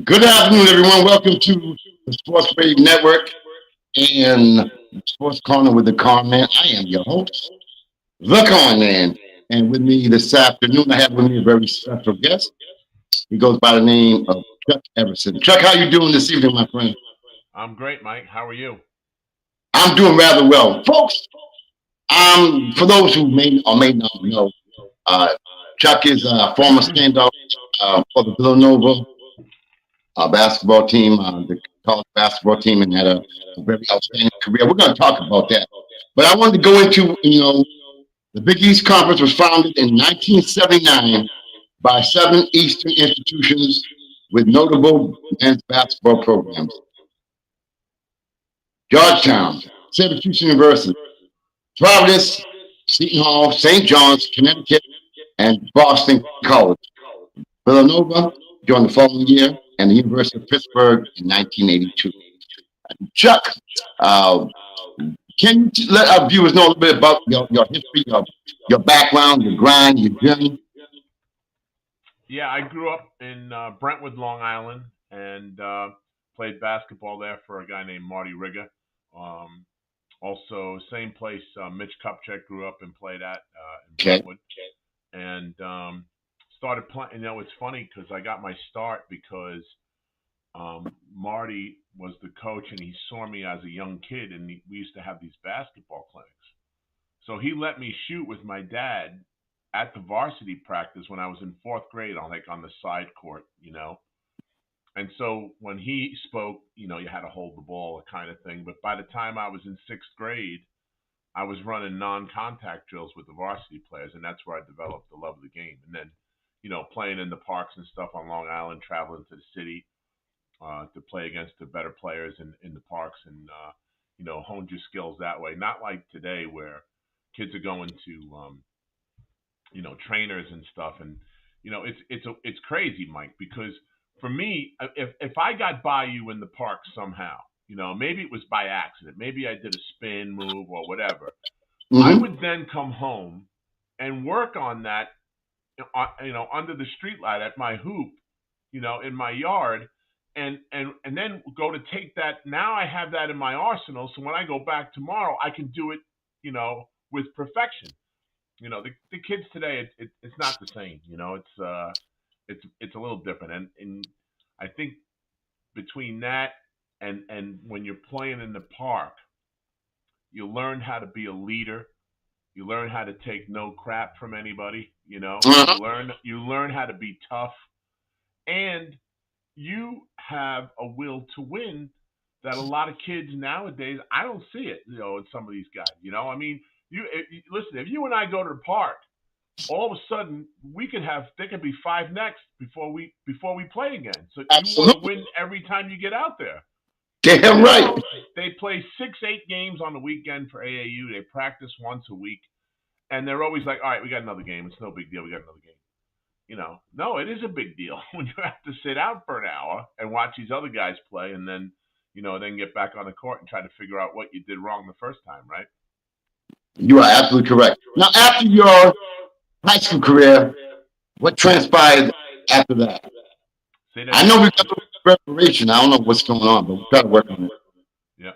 Good afternoon, everyone. Welcome to the Sports Wave Network and Sports Corner with the Conn Man. I am your host, the Conn Man. And with me this afternoon, I have with me a very special guest. He goes by the name of Chuck Everson. Chuck, how you doing this evening, my friend? I'm great, Mike. How are you? I'm doing rather well. Folks, for those who may or may not know, uh, Chuck is a former standout for the Villanova basketball team, the college basketball team, and had a very outstanding career. We're going to talk about that. But I wanted to go into, the Big East Conference was founded in 1979 by seven Eastern institutions with notable men's basketball programs: Georgetown, Syracuse University, Providence, Seton Hall, St. John's, Connecticut, and Boston College. Villanova joined the following year, and the University of Pittsburgh in 1982. Chuck, uh, can you let our viewers know a little bit about your history, your background, your grind, your journey? Yeah, I grew up in Brentwood, Long Island, and played basketball there for a guy named Marty Rigga. Um, Also, same place Mitch Kupchak grew up and played at in Okay. Brentwood, and started playing. It's funny because I got my start because Marty was the coach, and he saw me as a young kid, and we used to have these basketball clinics. So he let me shoot with my dad at the varsity practice when I was in fourth grade on the side court. And so when he spoke, you had to hold the ball, kind of thing. But by the time I was in sixth grade, I was running non-contact drills with the varsity players, and that's where I developed the love of the game. And then, playing in the parks and stuff on Long Island, traveling to the city to play against the better players in the parks, and honed your skills that way. Not like today where kids are going to trainers and stuff, and it's crazy, Mike, because for me, if I got by you in the park somehow, maybe it was by accident, maybe I did a spin move or whatever, I Mm-hmm. would then come home and work on that, under the streetlight at my hoop, in my yard, and then go to take that. Now I have that in my arsenal, so when I go back tomorrow, I can do it, with perfection. The kids today, it's not the same. It's a little different, and I think between that and when you're playing in the park, you learn how to be a leader. You learn how to take no crap from anybody. Uh-huh. You learn how to be tough, and you have a will to win that a lot of kids nowadays, I don't see it. In some of these guys. I mean, listen. If you and I go to the park, all of a sudden there could be five next before we play again. So you want to Absolutely. win every time you get out there. Damn right. Now they play 6, 8 games on the weekend for AAU. They practice once a week, and they're always like, "All right, we got another game. It's no big deal. We got another game." No, it is a big deal when you have to sit out for an hour and watch these other guys play, and then get back on the court and try to figure out what you did wrong the first time, right? You are absolutely correct. Now, after your high school career, what transpired after that? Say that I know again. we got a little preparation. I don't know what's going on, but we got to work on it. Yeah.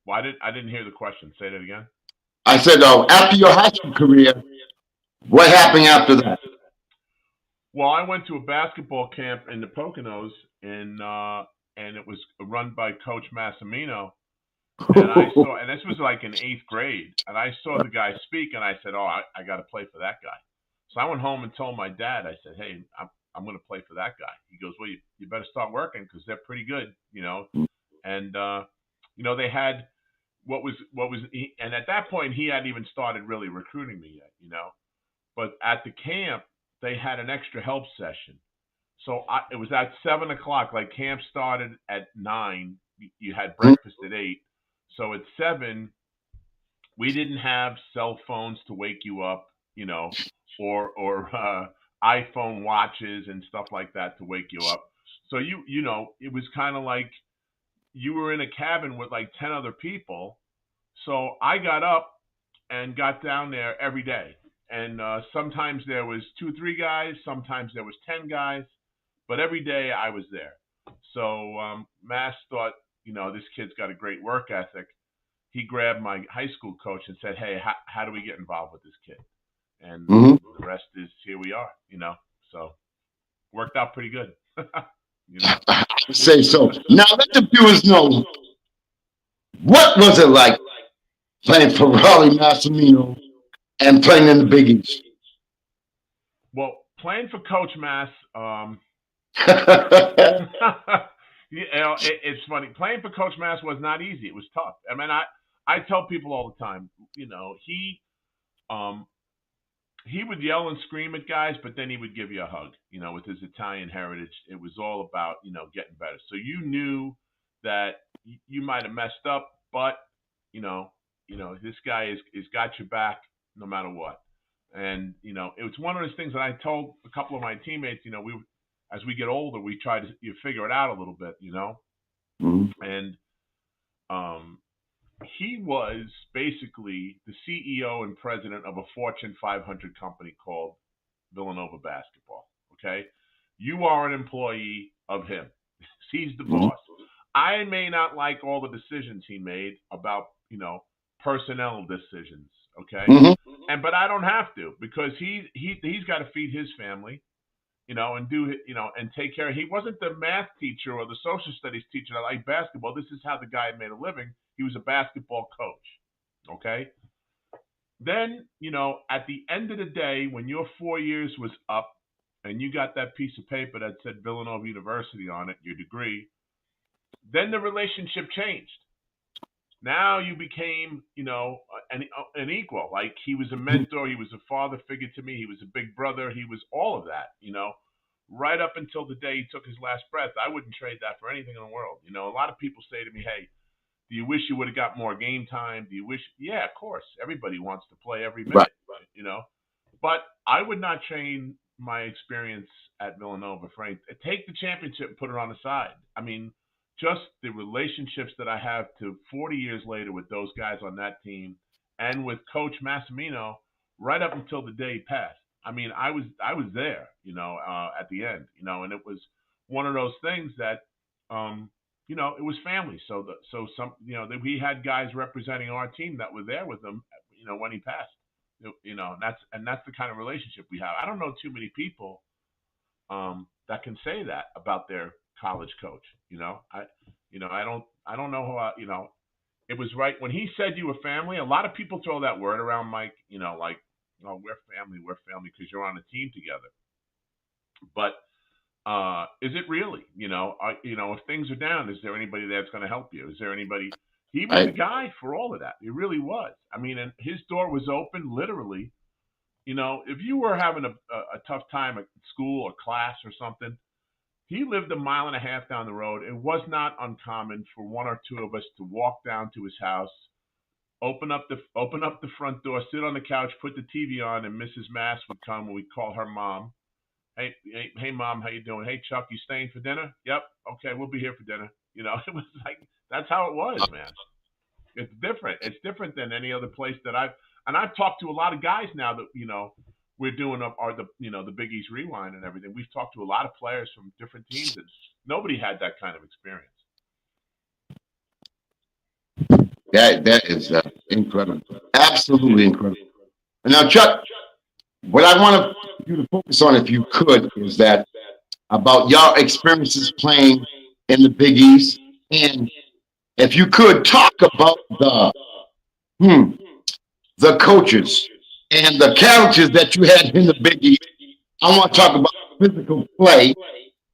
Well, I didn't hear the question. Say that again. I said, after your high school career, what happened after that? Well, I went to a basketball camp in the Poconos, and it was run by Coach Massimino. And this was like in eighth grade, and I saw the guy speak, and I said, "Oh, I got to play for that guy." So I went home and told my dad. I said, "Hey, I'm going to play for that guy." He goes, "Well, you better start working because they're pretty good." And they had and at that point he hadn't even started really recruiting me yet. But at the camp they had an extra help session, so it was at 7 o'clock. Like camp started at 9. You had breakfast at 8. So at 7, we didn't have cell phones to wake you up, or iPhone watches and stuff like that to wake you up. So it was kind of like you were in a cabin with like 10 other people. So I got up and got down there every day, and sometimes there was 2, 3 guys, sometimes there was 10 guys, but every day I was there. So Mass thought, this kid's got a great work ethic. He grabbed my high school coach and said, "Hey, how do we get involved with this kid?" And Mm-hmm. the rest is here we are. So worked out pretty good. you know. I would say so. Now let the viewers know, what was it like playing for Raleigh Massimino and playing in the Big East? Well, playing for Coach Mass, it's funny. Playing for Coach Mass was not easy. It was tough. I mean, I tell people all the time, um, he would yell and scream at guys, but then he would give you a hug. With his Italian heritage, it was all about getting better. So you knew that you might have messed up, but you know, this guy is got your back no matter what. And it was one of those things that I told a couple of my teammates. We as we get older, we try to figure it out a little bit. Mhm. And um, he was basically the CEO and president of a Fortune 500 company called Villanova Basketball. Okay, you are an employee of him. He's the Mhm. boss. I may not like all the decisions he made about personnel decisions. Okay, Mhm. but I don't have to because he's got to feed his family. And and take care. He wasn't the math teacher or the social studies teacher that liked basketball. This is how the guy made a living. He was a basketball coach. Okay. Then, at the end of the day, when your 4 years was up and you got that piece of paper that said Villanova University on it, your degree, then the relationship changed. Now you became, an equal. Like he was a mentor, he was a father figure to me, he was a big brother, he was all of that. Right up until the day he took his last breath. I wouldn't trade that for anything in the world. A lot of people say to me, "Hey, do you wish you would have got more game time? Do you wish?" Yeah, of course. Everybody wants to play every Right. minute, you know. But I would not trade my experience at Villanova for anything. Take the championship and put it on the side. I mean, just the relationships that I have to 40 years later with those guys on that team and with Coach Massimino right up until the day he passed. I mean, I was there, at the end, and it was one of those things that, it was family. So some, we had guys representing our team that were there with him, when he passed. And that's the kind of relationship we have. I don't know too many people that can say that about their college coach. I don't know how. It was right when he said you were family. A lot of people throw that word around, Mike. Like, "Oh, we're family because you're on a team together." But is it really? If things are down, is there anybody that's going to help you? Is there anybody? He was the Right. guy for all of that. He really was. I mean, and his door was open literally. If you were having a tough time at school or class or something, he lived a mile and a half down the road. It was not uncommon for one or two of us to walk down to his house, open up the front door, sit on the couch, put the TV on, and Mrs. Mass would come, and we'd call her mom. Hey, mom, how you doing? Hey, Chuck, you staying for dinner? Yep. Okay, we'll be here for dinner. It was like that's how it was, man. It's different. It's different than any other place that I've talked to a lot of guys now that we're doing up are the Big East Rewind and everything. We've talked to a lot of players from different teams, and nobody had that kind of experience. That is incredible. Absolutely incredible. And now, Chuck, what I want you to focus on, if you could, is that about your experiences playing in the Big East, and if you could talk about hmm, the coaches and the characters that you had in the Big East. I want to talk about physical play.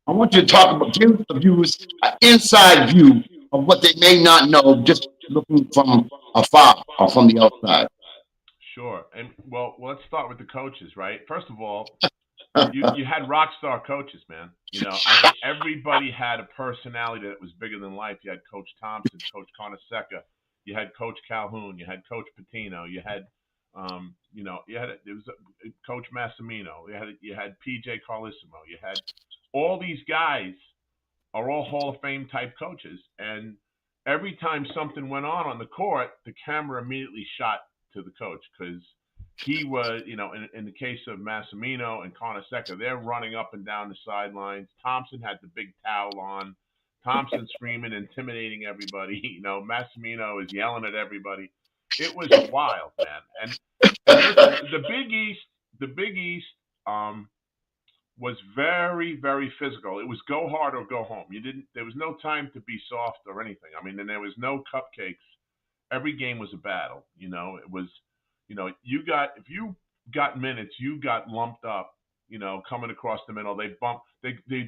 I want you to talk about, give the viewers an inside view of what they may not know just looking from afar or from the outside. Sure. And let's start with the coaches, right? First of all, you had rock star coaches, man. I mean, everybody had a personality that was bigger than life. You had Coach Thompson, Coach Conaseca, you had Coach Calhoun, you had Coach Patino, there was Coach Massimino, you had PJ Carlissimo, you had all these guys are all Hall of Fame type coaches, and every time something went on the court, the camera immediately shot to the coach because he was, in the case of Massimino and Conaseca, they're running up and down the sidelines. Thompson had the big towel on. Thompson screaming, intimidating everybody. Massimino is yelling at everybody. It was wild, man. And listen, the Big East, um, was very, very physical. It was go hard or go home. There was no time to be soft or anything. I mean, and there was no cupcakes. Every game was a battle. It was, if you got minutes, you got lumped up. Coming across the middle, they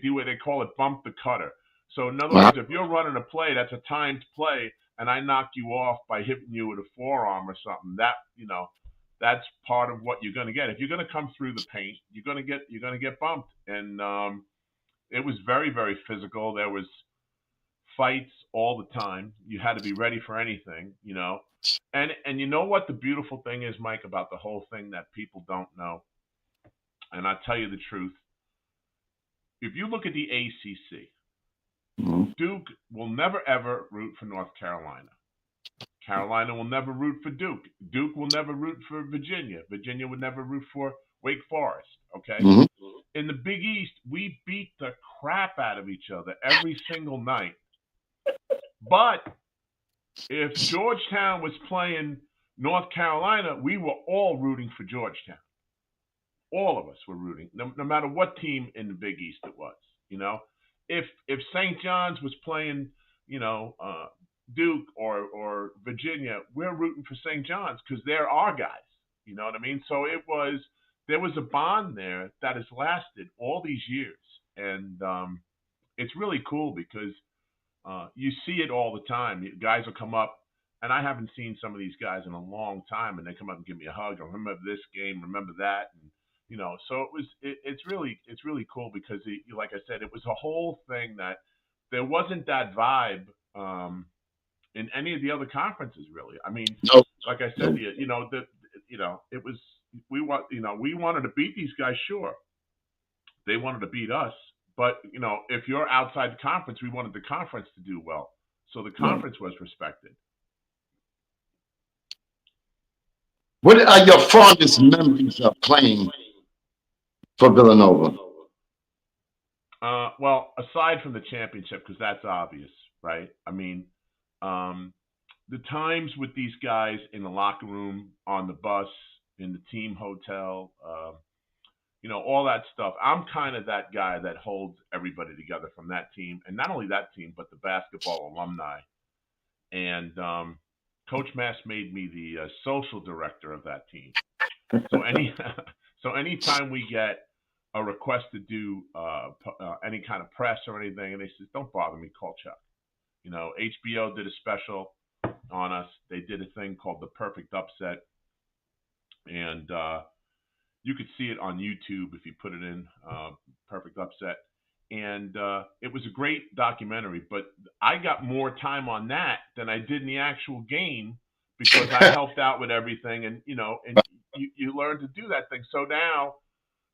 do what they call it, bump the cutter. So in other Wow. words, if you're running a play, that's a timed play, and I knock you off by hitting you with a forearm or something. That's part of what you're going to get. If you're going to come through the paint, you're going to get bumped. And it was very, very physical. There was fights all the time. You had to be ready for anything. And you know what the beautiful thing is, Mike, about the whole thing that people don't know, and I'll tell you the truth. If you look at the ACC, Mhm. Duke will never ever root for North Carolina. Carolina will never root for Duke. Duke will never root for Virginia. Virginia would never root for Wake Forest. Okay? Mhm. In the Big East, we beat the crap out of each other every single night. But if Georgetown was playing North Carolina, we were all rooting for Georgetown. All of us were rooting, no matter what team in the Big East it was. If St. John's was playing, Duke or Virginia, we're rooting for St. John's because they're our guys. You know what I mean? So there was a bond there that has lasted all these years, and it's really cool because you see it all the time. Guys will come up, and I haven't seen some of these guys in a long time, and they come up and give me a hug. I remember this game, remember that, and So it's really cool because like I said, it was a whole thing that there wasn't that vibe in any of the other conferences really. I mean, No, like I said no. to you, it was we wanted to beat these guys, sure. They wanted to beat us, but if you're outside the conference, we wanted the conference to do well, so the Right. conference was respected. What are your fondest memories of playing for Villanova? Well, aside from the championship, because that's obvious, right? I mean, um, the times with these guys in the locker room, on the bus, in the team hotel, all that stuff. I'm kind of that guy that holds everybody together from that team, and not only that team, but the basketball alumni. And Coach Mass made me the social director of that team. So so anytime we get a request to do any kind of press or anything, and they says, "Don't bother me, call Chuck." HBO did a special on us. They did a thing called the Perfect Upset, and you could see it on YouTube if you put it in Perfect Upset. And it was a great documentary, but I got more time on that than I did in the actual game because I helped out with everything, and you learn to do that thing. So now,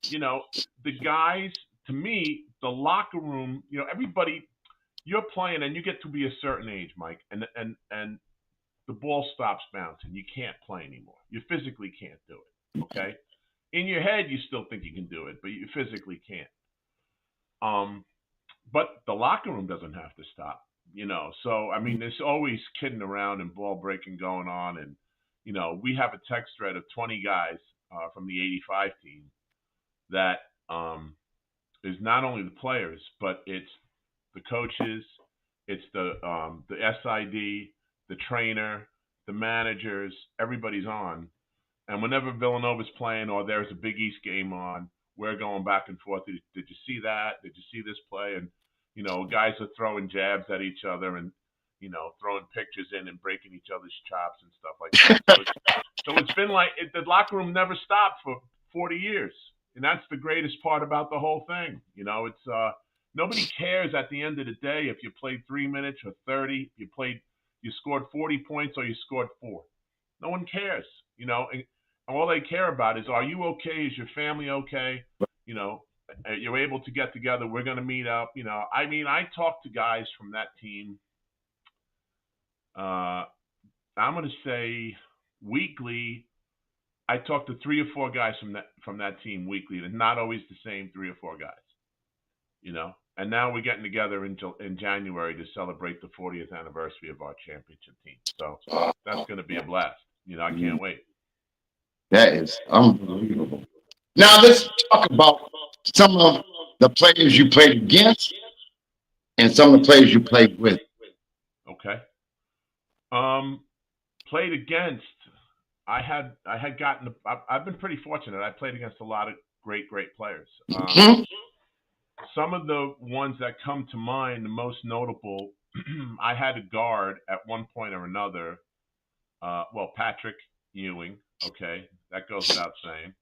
the guys, to me, the locker room, everybody, you're playing and you get to be a certain age, Mike, and the ball stops bouncing. You can't play anymore. You physically can't do it. Okay, in your head you still think you can do it, but you physically can't. Um, but the locker room doesn't have to stop. So I mean, there's always kidding around and ball breaking going on, and we have a text thread of 20 guys from the '85 team that is not only the players, but it's the coaches, it's the SID, the trainer, the managers, everybody's on. And whenever Villanova's playing or there's a Big East game on, we're going back and forth. Did you see that? Did you see this play? And guys are throwing jabs at each other and throwing pictures in and breaking each other's chops and stuff like that. So it's been like the locker room never stopped for 40 years, and that's the greatest part about the whole thing. It's nobody cares at the end of the day if you played 3 minutes or 30, you scored 40 points or you scored four. No one cares, and all they care about is, are you okay? Is your family okay? You know, you're able to get together. We're going to meet up. I mean, I talked to guys from that team. Uh, I'm going to say weekly. I talked to 3 or 4 guys from that team weekly, and not always the same 3 or 4 guys. And now we're getting together in January to celebrate the 40th anniversary of our championship team. So that's going to be a blast. I can't wait. That is unbelievable. Now let's talk about some of the players you played against and some of the players you played with. Okay. Played against. I had gotten. I've been pretty fortunate. I played against a lot of great players. Mhm. Some of the ones that come to mind, the most notable, I had a guard at one point or another. Well, Patrick Ewing. Okay, that goes without saying.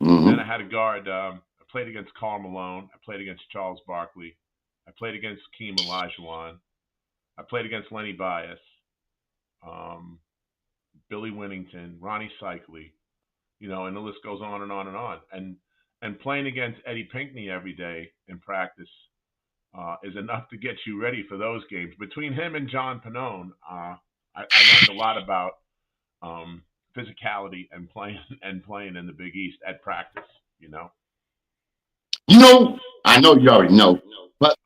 Then I Mhm. had a guard. I played against Karl Malone. I played against Charles Barkley. I played against Keem Olajuwon. I played against Lenny Bias, um, Billy Winnington, Ronnie Cycli, and the list goes on and on and on. And playing against Eddie Pinkney every day in practice is enough to get you ready for those games. Between him and John Pannone, I learned a lot about um, physicality and playing in the Big East at practice. You know. I know you already know, but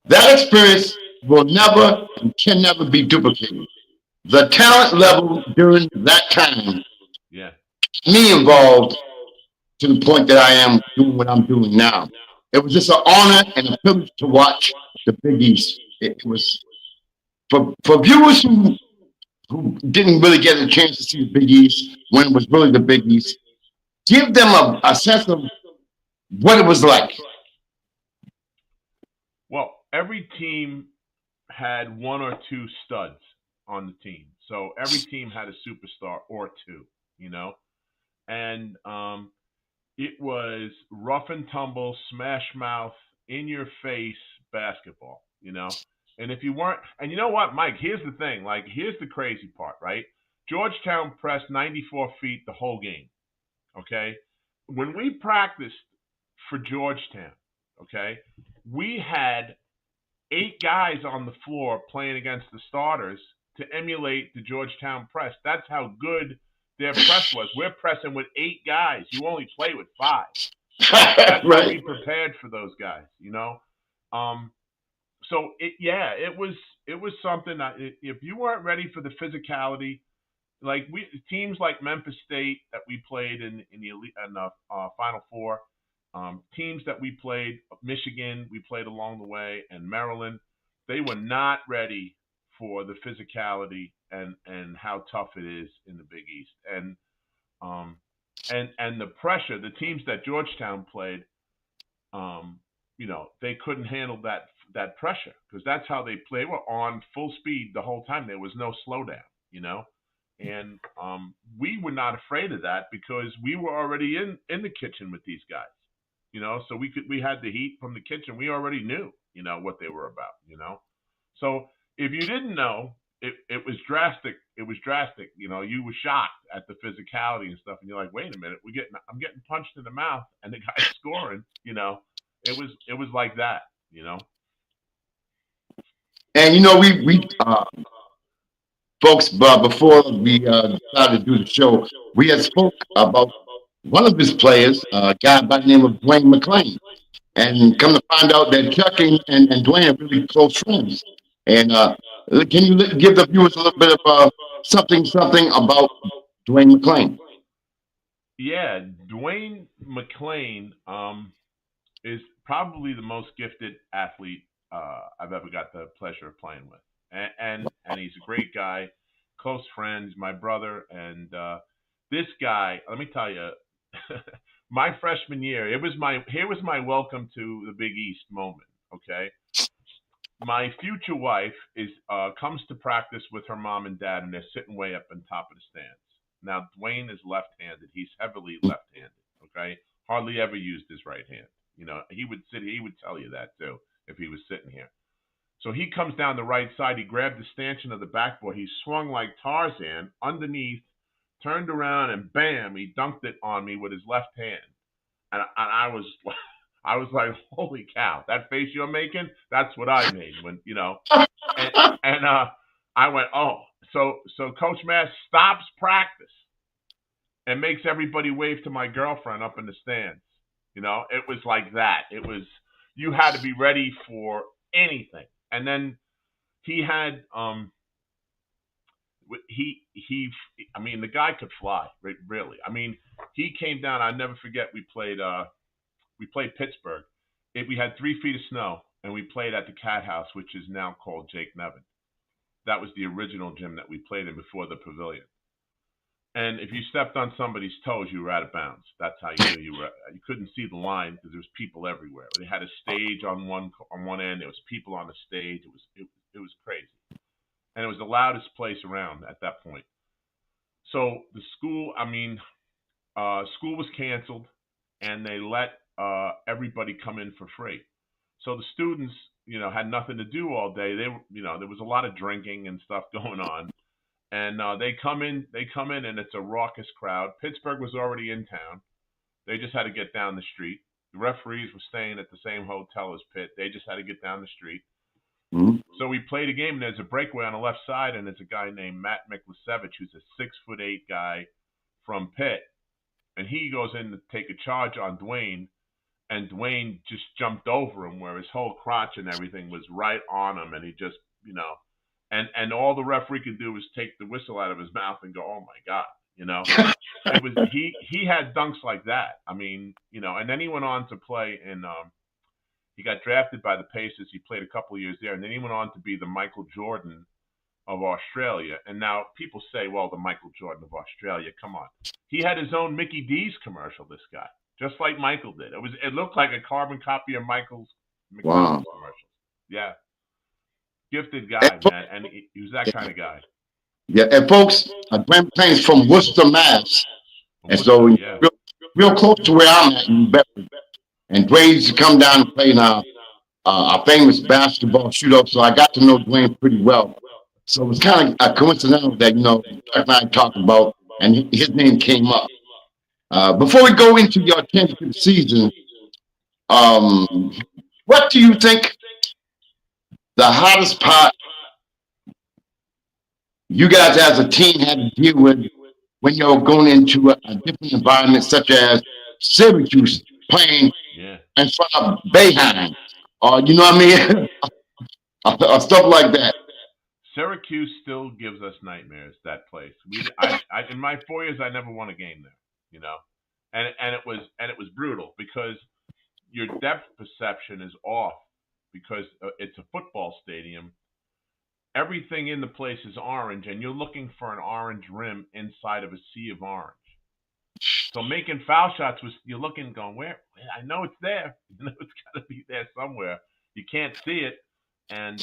that experience will never and can never be duplicated. The talent level during that time, Yeah. me involved to the point that I am doing what I'm doing now. It was just an honor and a privilege to watch the Big East. It was for viewers who didn't really get a chance to see the Big East when it was really the Big East. Give them a sense of what it was like. Well, every team had one or two studs on the team. So every team had a superstar or two, you know? And it was rough and tumble, smash mouth, in your face basketball, you know? And if you weren't, and you know what, Mike, here's the thing. Like, here's the crazy part, right? Georgetown pressed 94 feet the whole game, okay? When we practiced for Georgetown, okay, we had 8 guys on the floor playing against the starters to emulate the Georgetown press. That's how good their press was. We're pressing with 8 guys. You only play with 5. That's how we Right. prepared for those guys. Um, so it was something that if you weren't ready for the physicality, like teams like Memphis State that we played in the elite in the Final Four, teams that we played, Michigan we played along the way, and Maryland, they were not ready for the physicality and how tough it is in the Big East, um, and the pressure. The teams that Georgetown played, they couldn't handle that pressure because that's how they play. They were on full speed the whole time. There was no slowdown, you know. And we were not afraid of that because we were already in the kitchen with these guys, so we had the heat from the kitchen. We already knew, what they were about, So if you didn't know, it was drastic. It was drastic. You were shocked at the physicality and stuff, and you're like, wait a minute, I'm getting punched in the mouth, and the guy's scoring. It was like that. You know. And we folks, before we decided to do the show, we had spoke about one of his players, a guy by the name of Dwayne McClain. And come to find out that Chuck and Dwayne are really close friends. And can you give the viewers a little bit of something about Dwayne McClain? Yeah, Dwayne McClain is probably the most gifted athlete I've ever got the pleasure of playing with, and he's a great guy, close friend, my brother, and this guy. Let me tell you, my freshman year, here was my welcome to the Big East moment. Okay, my future wife comes to practice with her mom and dad, and they're sitting way up on top of the stands. Now Dwayne is left-handed; he's heavily left-handed. Okay, hardly ever used his right hand. He would tell you that too if he was sitting here. So he comes down the right side. He grabbed the stanchion of the backboard. He swung like Tarzan underneath, turned around, and bam! He dunked it on me with his left hand. And I was I was like, holy cow! That face you're making, that's what I made and I went, oh, so Coach Mass stops practice and makes everybody wave to my girlfriend up in the stands. It was like that. It was, you had to be ready for anything. And then he had he I mean the guy could fly, really. I mean, he came down. I never forget. We played Pittsburgh. We had 3 feet of snow, and we played at the Cat House, which is now called Jake Nevin. That was the original gym that we played in before the pavilion. And if you stepped on somebody's toes, you were out of bounds. That's how you knew you were. You couldn't see the line because there was people everywhere. They had a stage on one end. There was people on the stage. It was crazy, and it was the loudest place around at that point. So the school, I mean, school was canceled, and they let everybody come in for free. So the students, had nothing to do all day. There was a lot of drinking and stuff going on, and they come in, and it's a raucous crowd. Pittsburgh was already in town. They just had to get down the street. The referees were staying at the same hotel as Pitt. They just had to get down the street. Mm-hmm. So we played a game, and there's a breakaway on the left side, and there's a guy named Matt Miklasevich, who's a 6'8" guy from Pitt, and he goes in to take a charge on Dwayne, and Dwayne just jumped over him, where his whole crotch and everything was right on him, and he just, and all the referee could do was take the whistle out of his mouth and go, "Oh my God," It was he had dunks like that. I mean, and then he went on to play in. He got drafted by the Pacers. He played a couple of years there, and then he went on to be the Michael Jordan of Australia. And now people say, well, the Michael Jordan of Australia, come on. He had his own Mickey D's commercial, this guy, just like Michael did. It looked like a carbon copy of McDonald's commercials. Yeah. Gifted guy, man, and he was that kind of guy. Yeah, and folks, Grand Plains from Worcester, Mass. And so real close to where I'm at in Bedford. And Dwayne used to come down and play in our famous basketball shootout. So I got to know Dwayne pretty well. So it was kind of coincidental that, Chuck and I talked about, and his name came up. Before we go into your championship season, what do you think the hardest part you guys as a team had to deal with when you're going into a different environment, such as Syracuse playing in front of Bayheim, or you know what I mean, or stuff like that? Syracuse still gives us nightmares. That place. In my 4 years, I never won a game there. And it was brutal because your depth perception is off because it's a football stadium. Everything in the place is orange, and you're looking for an orange rim inside of a sea of orange. So making foul shots you're looking, going, where? I know it's there. It's got to be there somewhere. You can't see it, and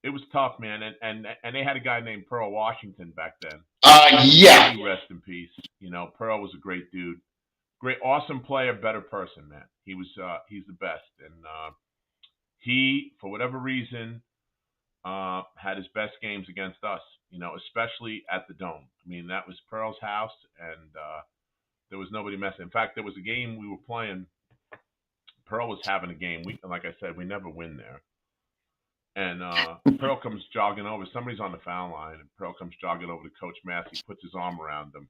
it was tough, man. And they had a guy named Pearl Washington back then. Yeah. Rest in peace. Pearl was a great dude, great, awesome player, better person, man. He's the best, and he, for whatever reason, had his best games against us. Especially at the Dome. I mean, that was Pearl's house, and there was nobody messing. In fact, there was a game we were playing. Pearl was having a game. Like I said, we never win there. And Pearl comes jogging over. Somebody's on the foul line, and Pearl comes jogging over to Coach Mass. He puts his arm around him,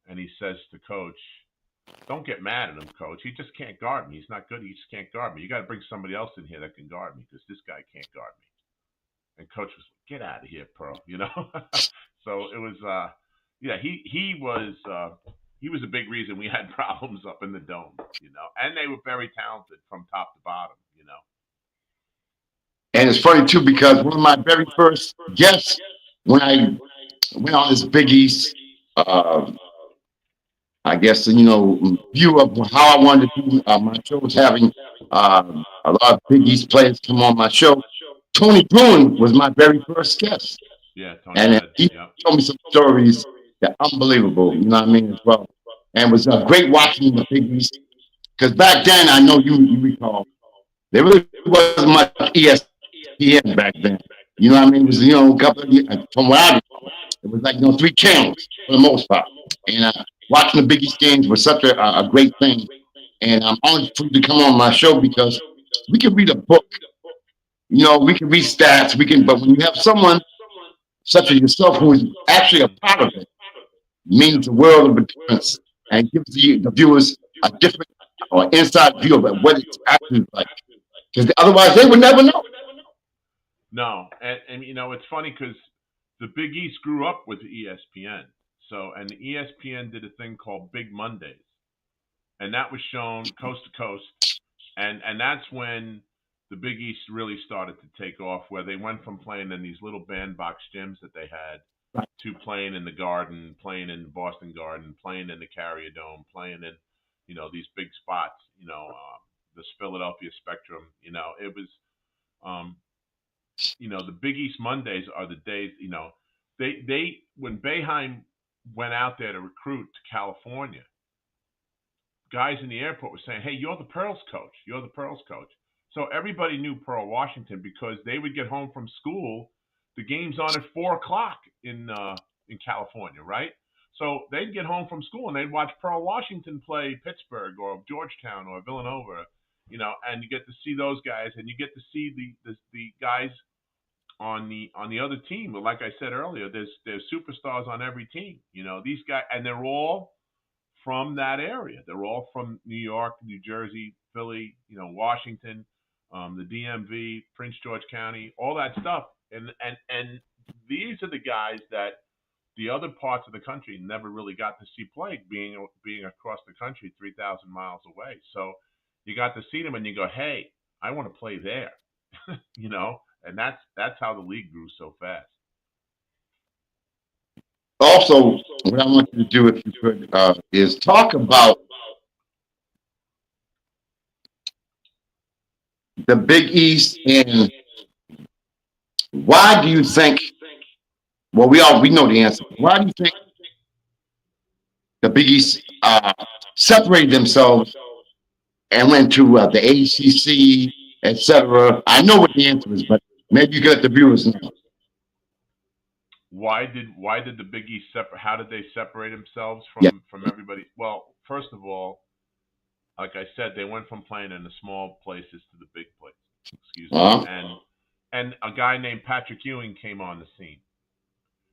and he says to Coach, "Don't get mad at him, Coach. He just can't guard me. He's not good. He just can't guard me. You got to bring somebody else in here that can guard me because this guy can't guard me." And Coach was like, "Get out of here, Pearl." So it was, he was a big reason we had problems up in the Dome, and they were very talented from top to bottom, And it's funny too because one of my very first guests when I went on this Big East, I guess view of how I wanted to do my show was having a lot of Big East players come on my show. Tony Bruin was my very first guest. Yeah, Tony. And he told me some stories that are unbelievable, you know what I mean, as well. And it was great watching the Big East because back then, I know you recall, there really wasn't much ESPN back then. You know what I mean? It was, a couple of years, from what I recall, it was like, 3 channels for the most part. And watching the Big East games was such a great thing. And I'm honored for you to come on my show because we can read a book. We can read stats, but when you have someone such as yourself who is actually a part of it, means the world of a difference and gives the viewers a different or inside view of what it's actually like. Because otherwise they would never know. No, and it's funny because the Big East grew up with ESPN. So and the ESPN did a thing called Big Mondays, and that was shown coast to coast, and that's when the Big East really started to take off, where they went from playing in these little bandbox gyms that they had Right. to playing in the Garden, playing in the Boston Garden, playing in the Carrier Dome, playing in these big spots, this Philadelphia Spectrum. It was um, the Big East Mondays are the days. They when Boeheim went out there to recruit to California, guys in the airport were saying, "Hey, you're the Pearls coach. You're the Pearls coach." So everybody knew Pearl Washington because they would get home from school. The game's on at 4 o'clock in California, right? So they'd get home from school and they'd watch Pearl Washington play Pittsburgh or Georgetown or Villanova, and you get to see those guys, and you get to see the guys on the other team. But like I said earlier, there's superstars on every team. These guys, and they're all from that area. They're all from New York, New Jersey, Philly, Washington, the DMV, Prince George County, all that stuff. And these are the guys that the other parts of the country never really got to see play, being across the country 3,000 miles away. So you got to see them, and you go, hey, I want to play there, and that's how the league grew so fast. Also, what I want you to do, if you could, is talk about the Big East and why do you think? Well, we know the answer. Why do you think the Big East separated themselves and went to the ACC, etc.? I know what the answer is, but maybe you can let the viewers know. Why did the Big East separate? How did they separate themselves Yeah. from everybody? Well, first of all, like I said, they went from playing in the small places to the big places. Excuse me. Uh-huh. And a guy named Patrick Ewing came on the scene,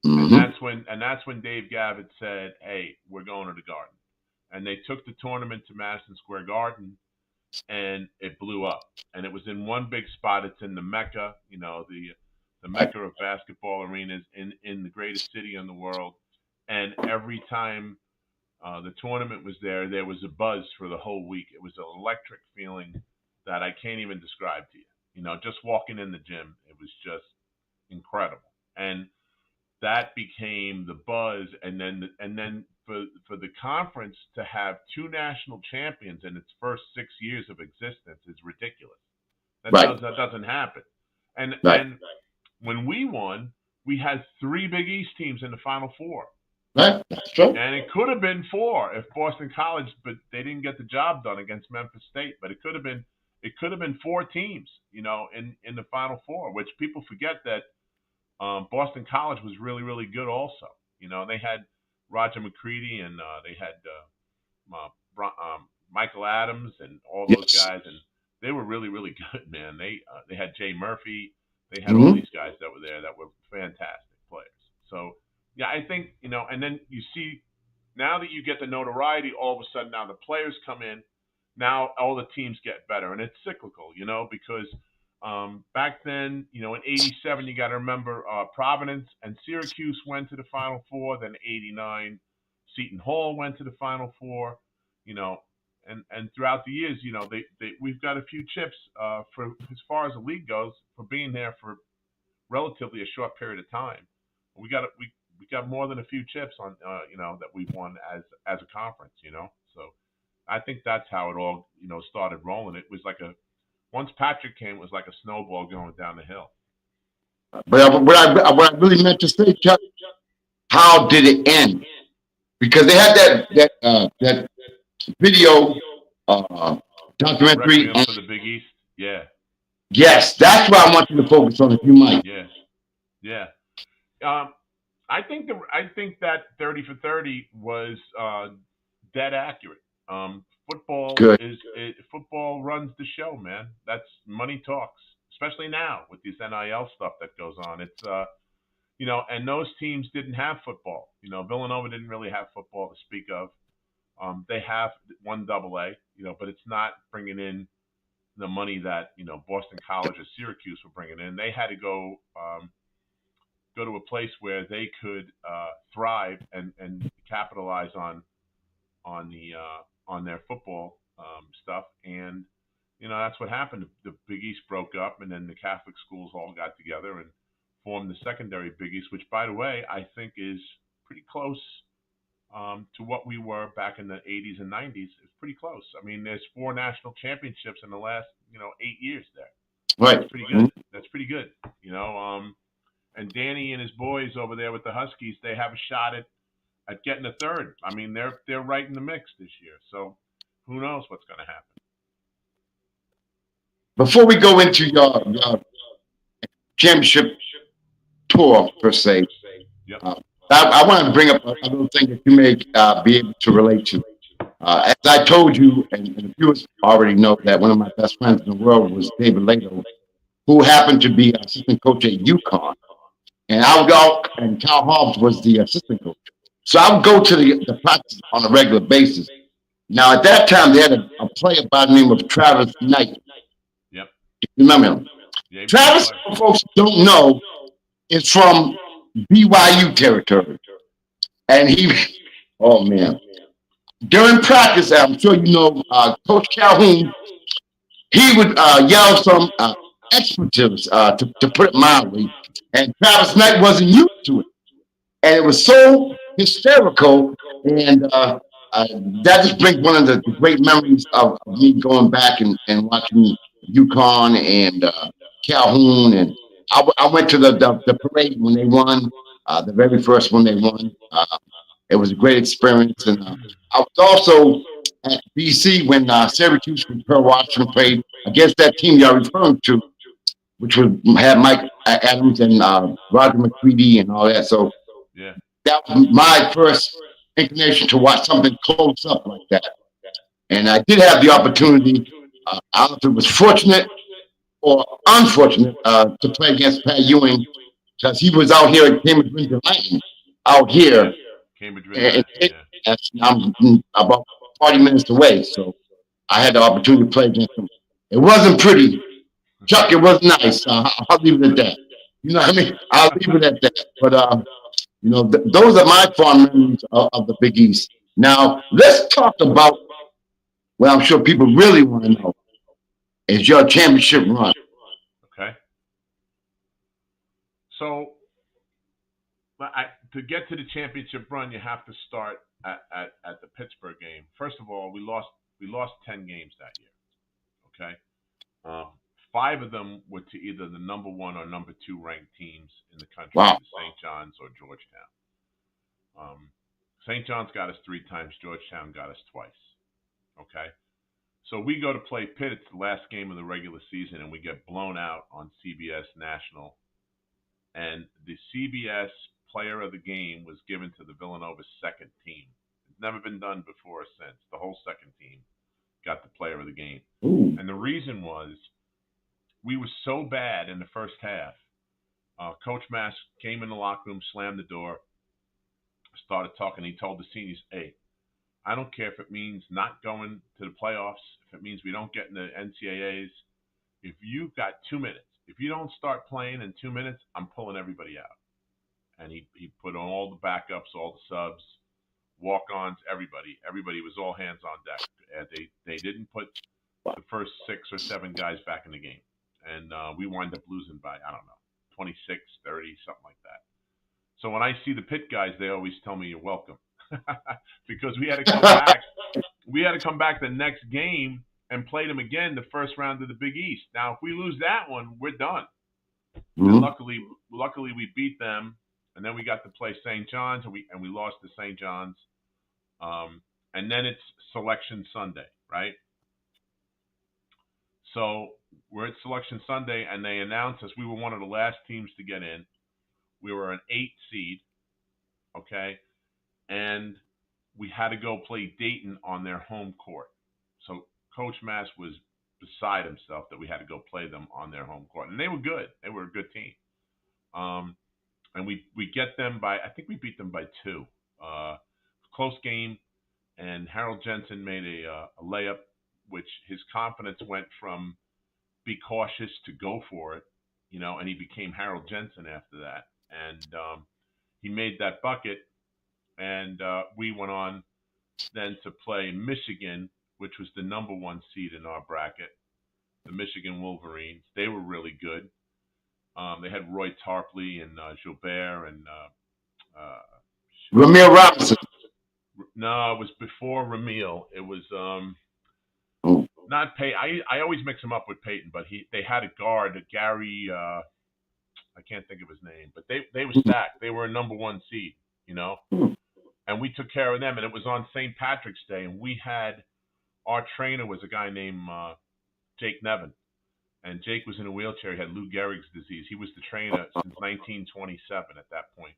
and Mm-hmm. that's when Dave Gavitt said, "Hey, we're going to the Garden," and they took the tournament to Madison Square Garden, and it blew up. And it was in one big spot. It's in the Mecca, the Right. Mecca of basketball arenas in the greatest city in the world. And every time the tournament was there, there was a buzz for the whole week. It was an electric feeling that I can't even describe to you. Just walking in the gym, it was just incredible. And that became the buzz, and then for the conference to have two national champions in its first 6 years of existence is ridiculous. Right. That doesn't happen. And Right. and when we won, we had three Big East teams in the Final Four, Right. That's true. and it could have been four if Boston College, but they didn't get the job done against Memphis State. But it could have been four teams, in the Final Four, which people forget that Boston College was really, really good also. They had Roger McCready, and they had Michael Adams and all those Yes. guys, and they were really, really good, man. They had Jay Murphy. They had all Mm-hmm. these guys that were there that were fantastic players. So, yeah, I think, and then you see, now that you get the notoriety, all of a sudden now the players come in. Now all the teams get better, and it's cyclical, because back then, in '87, you got to remember Providence and Syracuse went to the Final Four. Then '89, Seton Hall went to the Final Four. You know, and throughout the years, we've got a few chips for as far as the league goes for being there for relatively a short period of time. We got more than a few chips on that we've won as a conference. So I think that's how it all started rolling. It was like once Patrick came, it was like a snowball going down the hill. But what I really meant to say, Chuck, how did it end? Because they had that video documentary, Requiem and for the Big East. Yeah, yes, that's what I want you to focus on, if you might. yeah, yeah. Um, I think that 30 for 30 was dead accurate. Football Good. football runs the show, man. That's money talks, especially now with this NIL stuff that goes on. It's and those teams didn't have football. Villanova didn't really have football to speak of. They have one double A, but it's not bringing in the money that Boston College or Syracuse were bringing in. They had to go to a place where they could thrive and capitalize on their football stuff. And that's what happened. The Big East broke up, and then the Catholic schools all got together and formed the secondary Big East, which, by the way, I think is pretty close to what we were back in the 80s and 90s. It's pretty close. I mean, there's 4 national championships in the last 8 years there. Right. That's pretty good. That's pretty good. And Danny and his boys over there with the Huskies, they have a shot at getting a third. I mean, they're right in the mix this year. So who knows what's going to happen? Before we go into your championship tour per se, Yep. I want to bring up a little thing that you may be able to relate to. As I told you, and the viewers already know that one of my best friends in the world was David Lato, who happened to be assistant coach at UConn. And I would go, and Cal Hobbs was the assistant coach. So I would go to the practice on a regular basis. Now, at that time, they had a player by the name of Travis Knight. Yep. You remember him? Yeah, Travis, for folks who don't know, is from BYU territory. And oh man. During practice, I'm sure you know, Coach Calhoun, he would yell some expletives, to put it mildly. And Travis Knight wasn't used to it. And it was so hysterical. And that just brings one of the great memories of me going back and watching UConn and Calhoun. And I went to the parade when they won, the very first one they won. It was a great experience. And I was also at BC when Syracuse and Pearl Washington played against that team y'all referring to, which had Mike Adams and Roger McCready and all that. So yeah, that was my first inclination to watch something close up like that. And I did have the opportunity. I don't know if it was fortunate or unfortunate to play against Pat Ewing, because he was out here at Cambridge Winter Lightning, out here. Cambridge I'm about 40 minutes away, so I had the opportunity to play against him. It wasn't pretty, Chuck. It was nice. I'll leave it at that. You know what I mean? I'll leave it at that. But those are my fond memories of the Big East. Now let's talk about what I'm sure people really want to know is your championship run. Okay. So to get to the championship run, you have to start at the Pittsburgh game. First of all, we lost 10 games that year. Okay, 5 of them were to either the number 1 or number 2 ranked teams in the country, Wow. St. John's or Georgetown. St. John's got us 3 times. Georgetown got us twice. Okay, so we go to play Pitt. It's the last game of the regular season, and we get blown out on CBS National. And the CBS player of the game was given to the Villanova second team. It's never been done before or since. The whole second team got the player of the game. Ooh. And the reason was we were so bad in the first half. Coach Mass came in the locker room, slammed the door, started talking. He told the seniors, hey, I don't care if it means not going to the playoffs, if it means we don't get in the NCAAs. If you've got 2 minutes, if you don't start playing in 2 minutes, I'm pulling everybody out. And he put on all the backups, all the subs, walk-ons, everybody. Everybody was all hands on deck. They didn't put the first 6 or 7 guys back in the game. And we wind up losing by, I don't know, 26, 30, something like that. So when I see the Pitt guys, they always tell me you're welcome. Because we had to come back. We had to come back the next game and play them again the first round of the Big East. Now, if we lose that one, we're done. Mm-hmm. And luckily we beat them, and then we got to play St. John's, and we lost to St. John's. And then it's Selection Sunday, right? So we're at Selection Sunday, and they announced us. We were one of the last teams to get in. We were an 8 seed, okay? And we had to go play Dayton on their home court. So Coach Mass was beside himself that we had to go play them on their home court. And they were good. They were a good team. And we get them by, I think we beat them by 2. Close game, and Harold Jensen made a layup, which his confidence went from be cautious to go for it, and he became Harold Jensen after that. And he made that bucket, and we went on then to play Michigan, which was the number one seed in our bracket, the Michigan Wolverines. They were really good. They had Roy Tarpley and Gilbert and Ramir Robinson. no, it was before Ramil. It was Oh. not Pey. I always mix him up with Peyton, but they had a guard, Gary. I can't think of his name, but they were stacked. They were a number one seed, and we took care of them. And it was on St. Patrick's Day, and we had our trainer was a guy named Jake Nevin, and Jake was in a wheelchair. He had Lou Gehrig's disease. He was the trainer since 1927 at that point,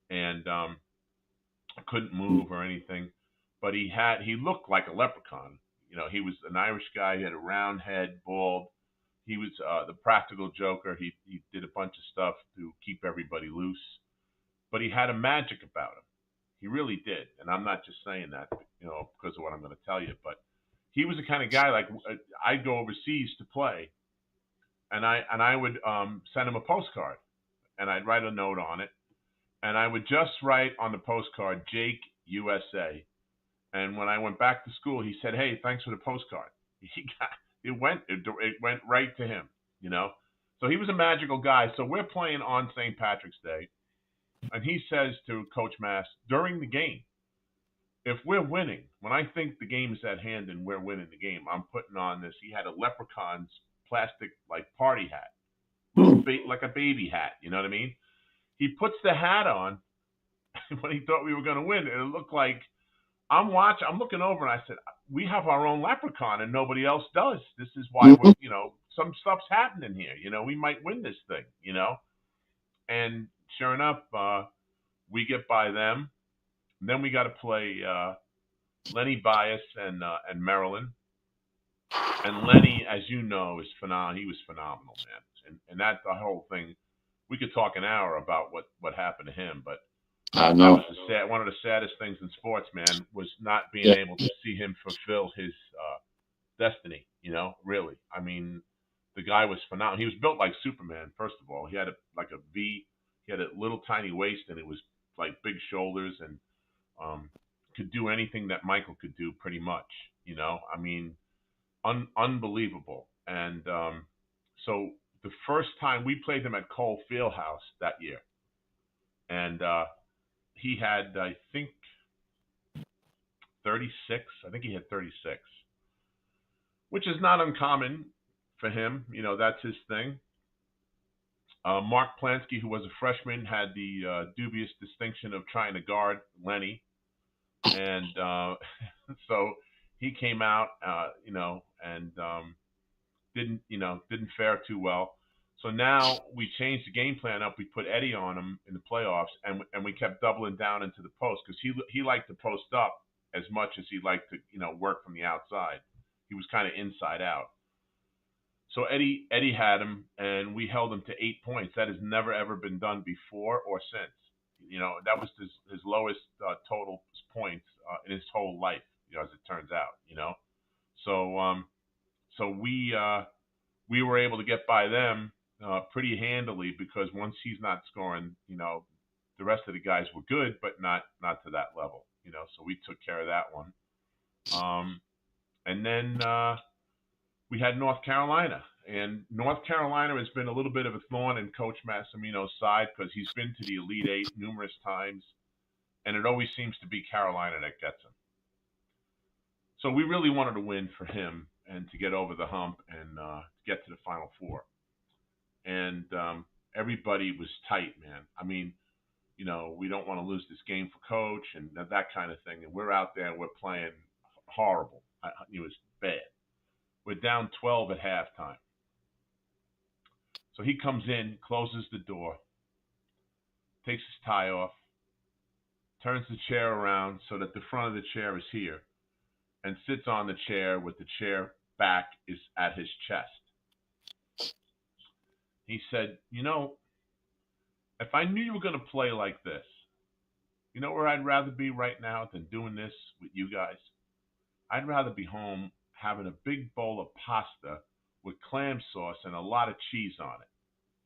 and couldn't move or anything, but he looked like a leprechaun. He was an Irish guy. He had a round head, bald. He was the practical joker. He did a bunch of stuff to keep everybody loose, but he had a magic about him. He really did, and I'm not just saying that, because of what I'm going to tell you, but he was the kind of guy like I'd go overseas to play, and I would send him a postcard, and I'd write a note on it, and I would just write on the postcard Jake USA, and when I went back to school, he said, "Hey, thanks for the postcard." It went right to him, So he was a magical guy. So we're playing on St. Patrick's Day, and he says to Coach Mass during the game, if we're winning, when I think the game is at hand and we're winning the game, I'm putting on this. He had a leprechaun's plastic like party hat, like a baby hat. You know what I mean? He puts the hat on when he thought we were going to win, and it looked like I'm looking over, and I said, we have our own leprechaun, and nobody else does. This is why some stuff's happening here. We might win this thing. And sure enough, we get by them. And then we got to play Lenny Bias and Maryland. And Lenny, as you know, is phenomenal. He was phenomenal, man. And that the whole thing. We could talk an hour about what happened to him, but I know. that was one of the saddest things in sports, man, was not being able to see him fulfill his destiny. Really. I mean, the guy was phenomenal. He was built like Superman. First of all, he had like a V. He had a little tiny waist, and it was like big shoulders, and could do anything that Michael could do, pretty much. I mean, unbelievable. And so the first time we played him at Cole Fieldhouse that year, and he had, I think, 36. I think he had 36, which is not uncommon for him. That's his thing. Mark Plansky, who was a freshman, had the dubious distinction of trying to guard Lenny, and so he came out, and didn't fare too well. So now we changed the game plan up. We put Eddie on him in the playoffs, and we kept doubling down into the post because he liked to post up as much as he liked to work from the outside. He was kind of inside out. So Eddie had him, and we held him to 8 points. That has never ever been done before or since. That was his lowest total points in his whole life. As it turns out. So we were able to get by them pretty handily because once he's not scoring, the rest of the guys were good, but not to that level. So we took care of that one. And then we had North Carolina. And North Carolina has been a little bit of a thorn in Coach Massimino's side because he's been to the Elite Eight numerous times, and it always seems to be Carolina that gets him. So we really wanted to win for him and to get over the hump and get to the Final Four. And everybody was tight, man. I mean, we don't want to lose this game for Coach and that kind of thing. And we're out there and we're playing horrible. It was bad. We're down 12 at halftime. So he comes in, closes the door, takes his tie off, turns the chair around so that the front of the chair is here, and sits on the chair with the chair back is at his chest. He said, if I knew you were going to play like this, where I'd rather be right now than doing this with you guys? I'd rather be home having a big bowl of pasta with clam sauce and a lot of cheese on it.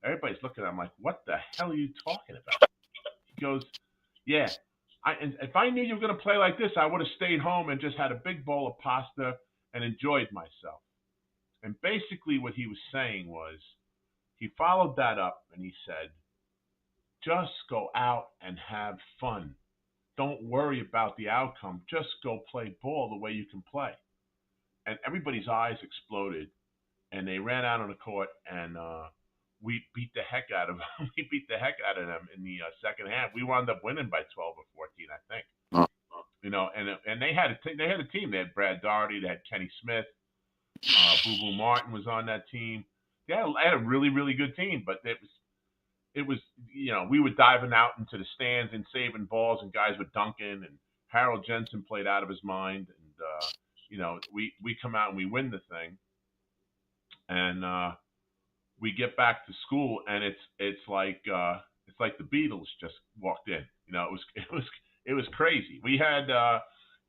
Everybody's looking at him like, what the hell are you talking about? He goes, yeah. And if I knew you were going to play like this, I would have stayed home and just had a big bowl of pasta and enjoyed myself. And basically what he was saying was, he followed that up and he said, just go out and have fun. Don't worry about the outcome. Just go play ball the way you can play. And everybody's eyes exploded, and they ran out on the court, and we beat the heck out of them. We beat the heck out of them in the second half. We wound up winning by 12 or 14, I think. Uh, And they had they had a team. They had Brad Doherty. They had Kenny Smith. Boo Boo Martin was on that team. They had a really, really good team, but it was we were diving out into the stands and saving balls, and guys were dunking, and Harold Jensen played out of his mind, and we come out and we win the thing, and we get back to school, and it's like the Beatles just walked in. It was crazy. We had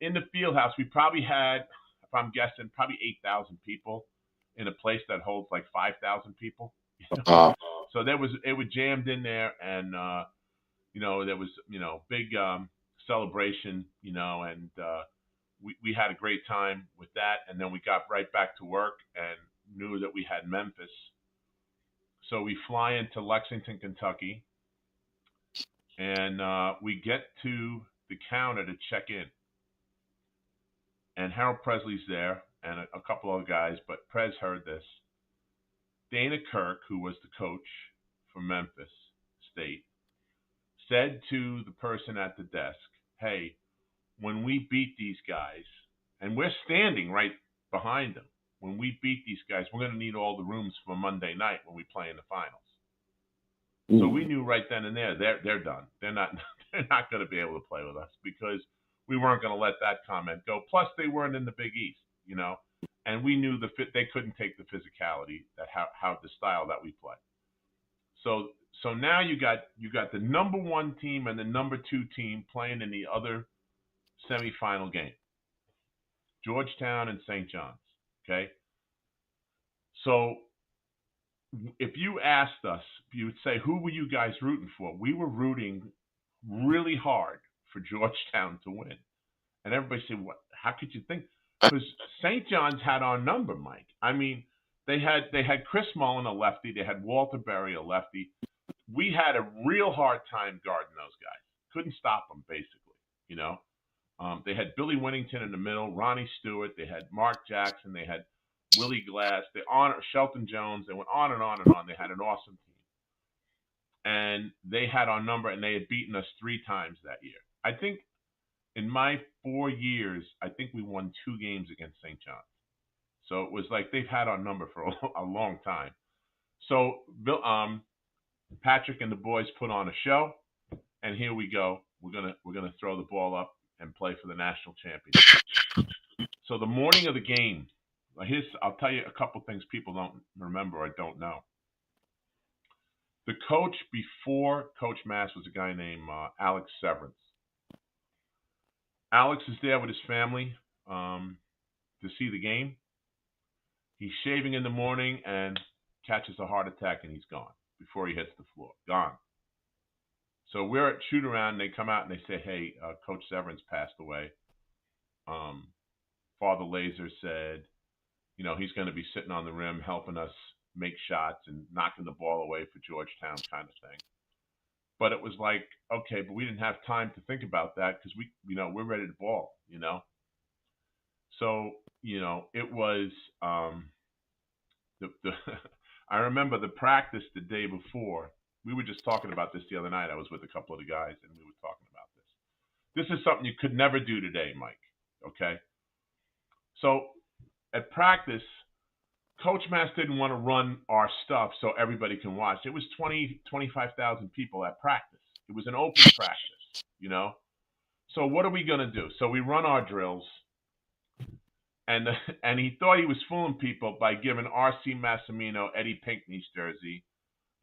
in the field house, we probably had, if I'm guessing, probably 8,000 people in a place that holds like 5,000 people. So it was jammed in there, and there was big celebration, and we had a great time with that, and then we got right back to work and knew that we had Memphis. So we fly into Lexington, Kentucky, and we get to the counter to check in, and Harold Presley's there and a couple other guys, but Prez heard this. Dana Kirk, who was the coach for Memphis State, said to the person at the desk, hey, when we beat these guys, and we're standing right behind them, when we beat these guys, we're going to need all the rooms for Monday night when we play in the finals. So we knew right then and there, they're done. They're not going to be able to play with us because we weren't going to let that comment go. Plus, they weren't in the Big East, and we knew they couldn't take the physicality that how the style that we play. So now you got the number one team and the number two team playing in the other semifinal game, Georgetown and St. John's. Okay, so if you asked us, you would say, who were you guys rooting for? We were rooting really hard for Georgetown to win. And everybody said, what? How could you think? Because St. John's had our number, Mike. I mean, they had Chris Mullen, a lefty. They had Walter Berry, a lefty. We had a real hard time guarding those guys. Couldn't stop them, basically. They had Billy Winnington in the middle, Ronnie Stewart. They had Mark Jackson. They had Willie Glass. Shelton Jones. They went on and on and on. They had an awesome team. And they had our number, and they had beaten us 3 times that year. I think in my 4 years, I think we won 2 games against St. John's. So it was like they've had our number for a long time. So Patrick and the boys put on a show, and here we go. We're gonna throw the ball up and play for the national championship. So the morning of the game, I'll tell you a couple things people don't remember or don't know. The coach before Coach Mass was a guy named Alex Severance. Alex is there with his family to see the game. He's shaving in the morning and catches a heart attack, and he's gone before he hits the floor. Gone. So we're at shoot around, and they come out and they say, hey, Coach Severance passed away. Father Laser said, he's going to be sitting on the rim helping us make shots and knocking the ball away for Georgetown kind of thing. But it was like, okay, but we didn't have time to think about that because we're ready to ball, So, it was I remember the practice the day before. We were just talking about this the other night. I was with a couple of the guys, and we were talking about this. This is something you could never do today, Mike, okay? So at practice, Coach Mass didn't want to run our stuff so everybody can watch. It was 25,000 people at practice. It was an open practice, So what are we going to do? So we run our drills, and he thought he was fooling people by giving R.C. Massimino Eddie Pinkney's jersey.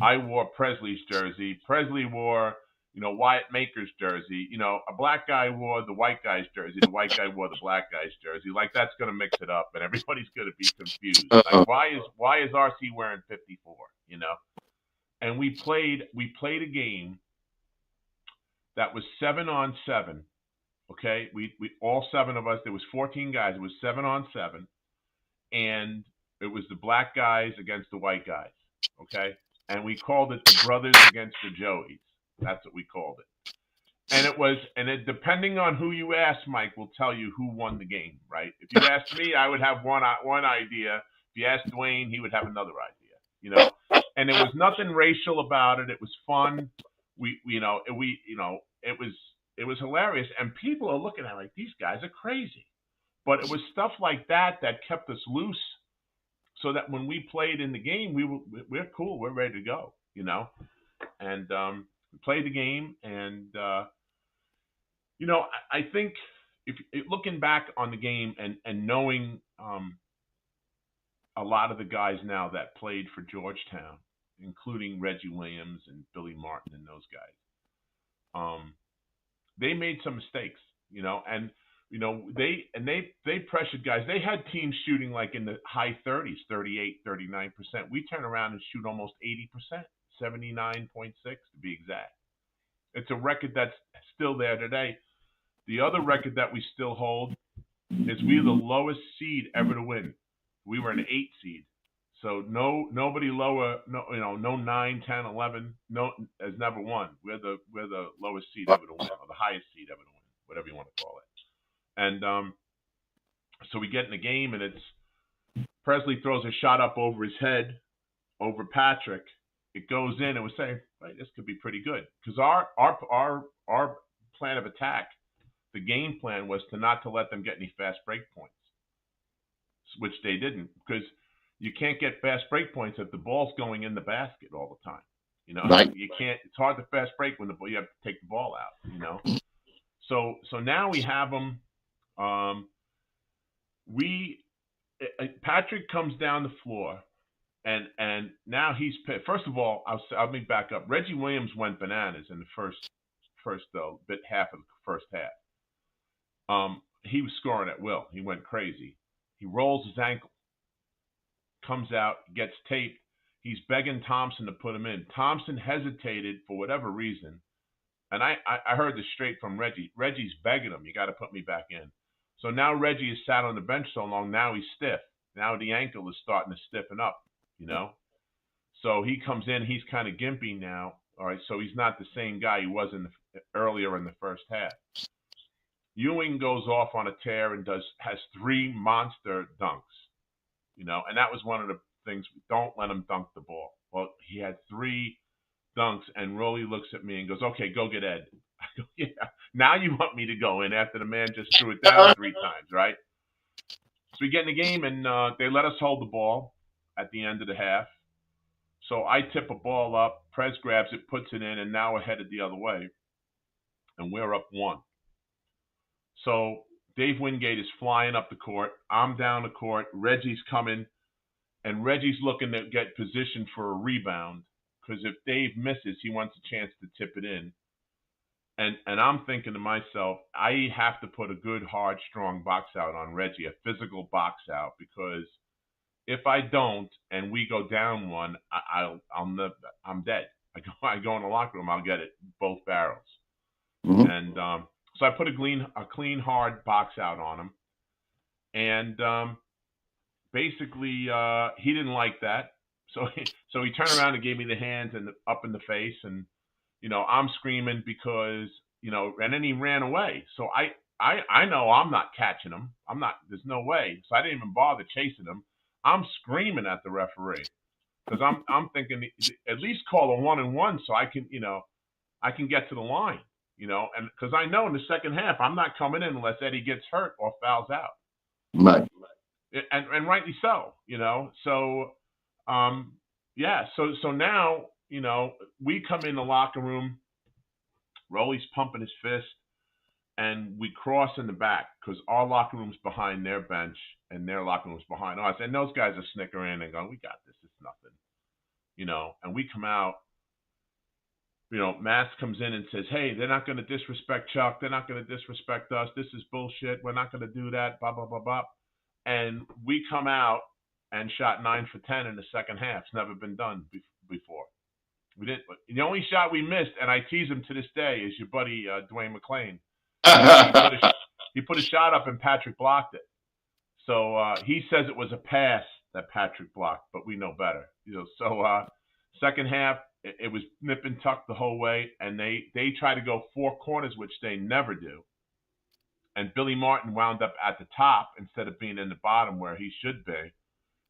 I wore Presley's jersey. Presley wore Wyatt Maker's jersey. A black guy wore the white guy's jersey. The white guy wore the black guy's jersey. Like that's gonna mix it up, and everybody's gonna be confused. Like why is RC wearing 54? And we played a game that was 7-on-7. Okay, we all seven of us. There was 14 guys. It was 7-on-7, and it was the black guys against the white guys. Okay, and we called it the brothers against the Joeys. That's what we called it. And it depending on who you ask, Mike will tell you who won the game, right? If you asked me, I would have one idea. If you asked Dwayne, he would have another idea. And there was nothing racial about it. It was fun. It was hilarious, and people are looking at it like these guys are crazy. But it was stuff like that kept us loose, so that when we played in the game, we're cool, we're ready to go, And we played the game, and I think if looking back on the game and knowing a lot of the guys now that played for Georgetown, including Reggie Williams and Billy Martin and those guys, they made some mistakes, and they pressured guys. They had teams shooting like in the high 30s, 38, 39%. We turn around and shoot almost 80%, 79.6 to be exact. It's a record that's still there today. The other record that we still hold is we're the lowest seed ever to win. We were an 8 seed. So nobody lower, no 9, 10, 11, has never won. We're the lowest seed ever to win, or the highest seed ever to win, whatever you want to call it. And so we get in the game, and it's Presley throws a shot up over his head, over Patrick. It goes in, and we're saying, right, this could be pretty good, because our plan of attack, the game plan was not to let them get any fast break points, which they didn't, because you can't get fast break points if the ball's going in the basket all the time. Right. You can't. It's hard to fast break when you have to take the ball out. So now we have them. Patrick comes down the floor, and now he's pissed. First of all, I'll make back up. Reggie Williams went bananas in the first half of the first half. He was scoring at will. He went crazy. He rolls his ankle, comes out, gets taped. He's begging Thompson to put him in. Thompson hesitated for whatever reason. And I heard this straight from Reggie. Reggie's begging him, you got to put me back in. So now Reggie has sat on the bench so long, now he's stiff. Now the ankle is starting to stiffen up, So he comes in, he's kind of gimpy now. All right, so he's not the same guy he was earlier in the first half. Ewing goes off on a tear and has 3 monster dunks, and that was one of the things. Don't let him dunk the ball. Well, he had 3 dunks, and Rolly looks at me and goes, "Okay, go get Ed." I go, "Yeah, now you want me to go in after the man just threw it down 3 times, right?" So we get in the game, and they let us hold the ball at the end of the half. So I tip a ball up, Prez grabs it, puts it in, and now we're headed the other way, and we're up 1. So Dave Wingate is flying up the court. I'm down the court. Reggie's coming, and Reggie's looking to get positioned for a rebound, because if Dave misses, he wants a chance to tip it in. And I'm thinking to myself, I have to put a good, hard, strong box out on Reggie, a physical box out, because if I don't and we go down 1, I'm dead. I go in the locker room, I'll get it both barrels. Mm-hmm. And so I put a clean, hard box out on him. And basically, he didn't like that. So he turned around and gave me the hands and up in the face. And, I'm screaming because, and then he ran away. So I know I'm not catching him. There's no way. So I didn't even bother chasing him. I'm screaming at the referee because I'm thinking at least call a 1-and-1 so I can get to the line. And because I know in the second half, I'm not coming in unless Eddie gets hurt or fouls out. Right. And rightly so, So, So now, we come in the locker room, Rolly's pumping his fist, and we cross in the back because our locker room's behind their bench and their locker room's behind us. And those guys are snickering and going, "We got this. It's nothing." And we come out, and Reggie comes in, and Reggie's looking at me, and he goes, "What are you doing?" And I go, "I'm trying to get Mass comes in and says, "Hey, they're not going to disrespect Chuck. They're not going to disrespect us. This is bullshit. We're not going to do that." Blah blah blah blah. And we come out and shot 9 for 10 in the second half. It's never been done before. We didn't. The only shot we missed, and I tease him to this day, is your buddy Dwayne McClain. He put a shot up and Patrick blocked it. So he says it was a pass that Patrick blocked, but we know better. So second half, it was nip and tuck the whole way, and they try to go four corners, which they never do. And Billy Martin wound up at the top instead of being in the bottom where he should be.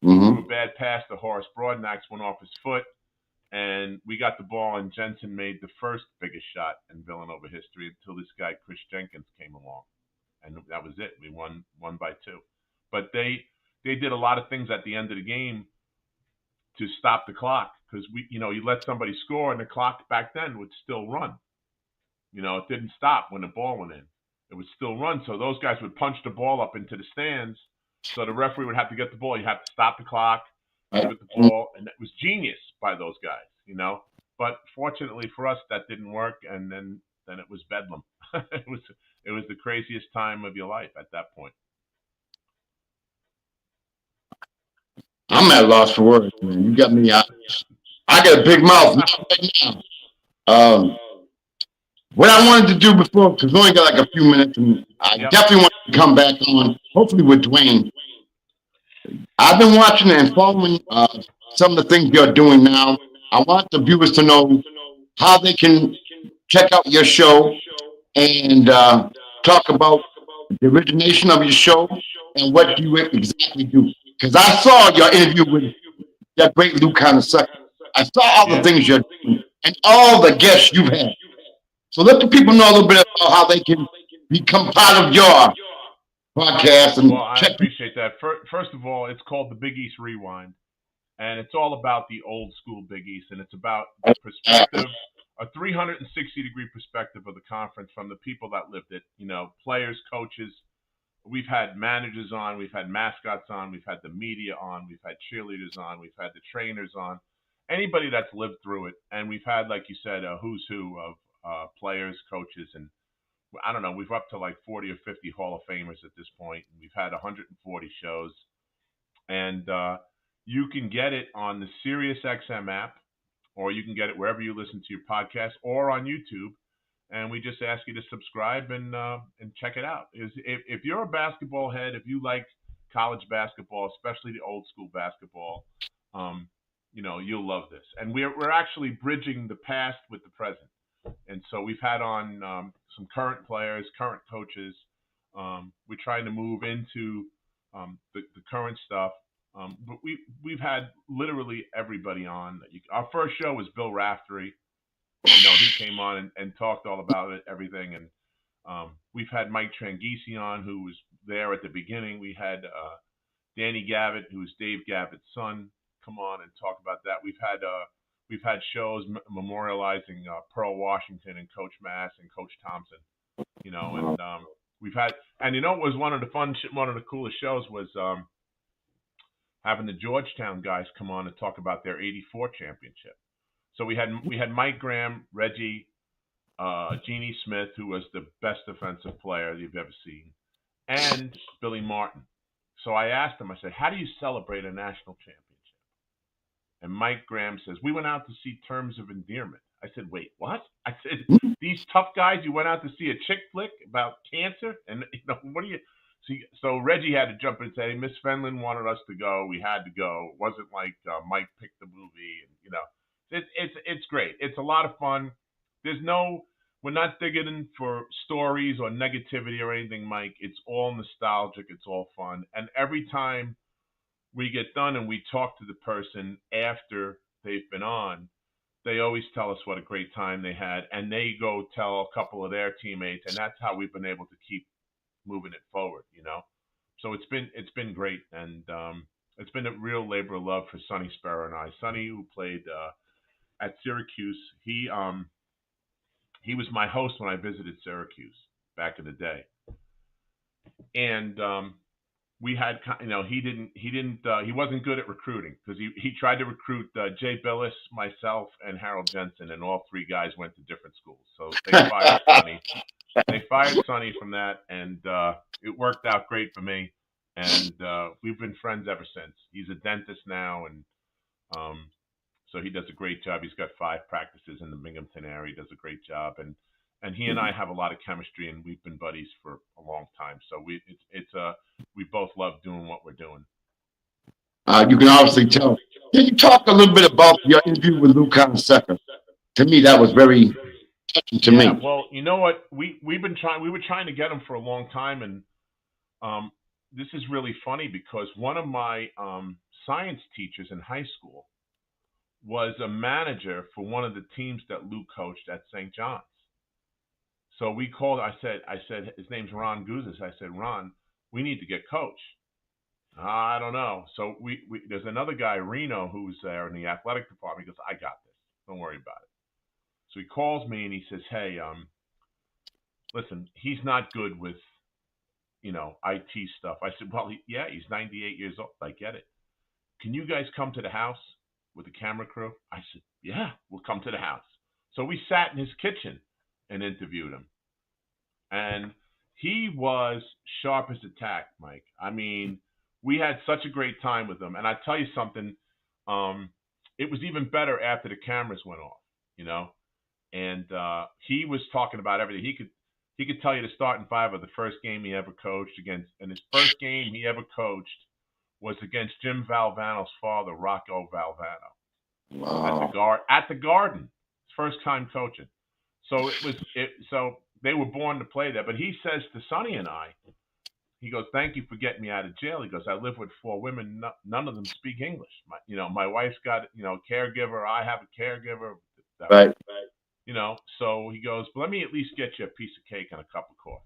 He threw a bad pass to Horace Broadnax, went off his foot, and we got the ball, and Jensen made the first biggest shot in Villanova history until this guy, Chris Jenkins, came along. And that was it. We won by 2. But they did a lot of things at the end of the game to stop the clock because you let somebody score and the clock back then would still run. It didn't stop when the ball went in. It would still run. So those guys would punch the ball up into the stands. So the referee would have to get the ball. You have to stop the clock, give it the ball, and it was genius by those guys. But fortunately for us, that didn't work, and then it was bedlam. it was the craziest time of your life at that point. I'm at a loss for words, man. You got me. I got a big mouth right now. What I wanted to do before, because we only got like a few minutes, and I definitely want to come back on, hopefully with Dwayne. I've been watching and following some of the things you're doing now. I want the viewers to know how they can check out your show and talk about the origination of your show and what you exactly do. Because I saw your interview with that great Luke Conn. I saw all the things you're doing and all the guests you've had. So let the people know a little bit about how they can become part of your podcast. And well, I appreciate that. First of all, it's called the Big East Rewind, and it's all about the old school Big East, and it's about the perspective, a 360-degree perspective of the conference from the people that lived it. Players, coaches. We've had managers on, we've had mascots on, we've had the media on, we've had cheerleaders on, we've had the trainers on, anybody that's lived through it, and we've had, like you said, a who's who of players, coaches, and I don't know, we've up to like 40 or 50 Hall of Famers at this point. We've had 140 shows, and you can get it on the SiriusXM app, or you can get it wherever you listen to your podcast, or on YouTube. And we just ask you to subscribe and check it out. If you're a basketball head, if you like college basketball, especially the old school basketball, you'll love this. And we're actually bridging the past with the present. And so we've had on some current players, current coaches. We're trying to move into the current stuff. But we've had literally everybody on. Our first show was Bill Raftery. He came on and talked all about it, everything. And we've had Mike Tranghese on, who was there at the beginning. We had Danny Gavitt, who was Dave Gavitt's son, come on and talk about that. We've had shows memorializing Pearl Washington and Coach Mass and Coach Thompson. And we've had, and it was one of the coolest shows was having the Georgetown guys come on and talk about their '84 championship. So we had Mike Graham, Reggie, Jeannie Smith, who was the best defensive player you've ever seen, and Billy Martin. So I asked him, I said, how do you celebrate a national championship? And Mike Graham says, we went out to see Terms of Endearment. I said, wait, what? I said, these tough guys, you went out to see a chick flick about cancer? And what do you... So Reggie had to jump in and say, Miss Fenlon wanted us to go. We had to go. It wasn't like Mike picked the movie. And, it's great. It's a lot of fun. We're not digging in for stories or negativity or anything, Mike. It's all nostalgic. It's all fun. And every time we get done and we talk to the person after they've been on, they always tell us what a great time they had. And they go tell a couple of their teammates. And that's how we've been able to keep moving it forward, So it's been great, and it's been a real labor of love for Sonny Sparrow and I. Sonny, who played at Syracuse, he was my host when I visited Syracuse back in the day, and we had, he wasn't good at recruiting because he tried to recruit Jay Billis, myself, and Harold Jensen, and all three guys went to different schools. So they fired Sonny. They fired Sonny from that, and it worked out great for me. And we've been friends ever since. He's a dentist now, and um, so he does a great job. He's got 5 practices in the Binghamton area. He does a great job, and he and I have a lot of chemistry, and we've been buddies for a long time. So we both love doing what we're doing. You can obviously tell. Can you talk a little bit about your interview with Lou Secker? To me, that was very touching to Yeah, me. well, you know what? We were trying to get him for a long time, and um, this is really funny because one of my science teachers in high school was a manager for one of the teams that Lou coached at St. John's. So we called. I said his name's Ron Guzes. I said, Ron, we need to get Coach. I don't know. So we there's another guy, Reno, who's there in the athletic department. He goes, I got this. Don't worry about it. So he calls me and he says, hey, listen, he's not good with IT stuff. I said, well, yeah, he's 98 years old. I get it. Can you guys come to the house with the camera crew? I said, yeah, we'll come to the house. So we sat in his kitchen and interviewed him. And he was sharp as a tack, Mike. I mean, we had such a great time with him. And I tell you something, it was even better after the cameras went off, you know. And he was talking about everything. He could tell you the starting five of the first game he ever coached against. And his first game he ever coached was against Jim Valvano's father, Rocco Valvano, Wow. at the Garden. His first time coaching. So so they were born to play there. But he says to Sonny and I, he goes, "Thank you for getting me out of jail." He goes, "I live with 4 women. None of them speak English. My wife's got a caregiver. I have a caregiver. Right. So he goes, but let me at least get you a piece of cake and a cup of coffee."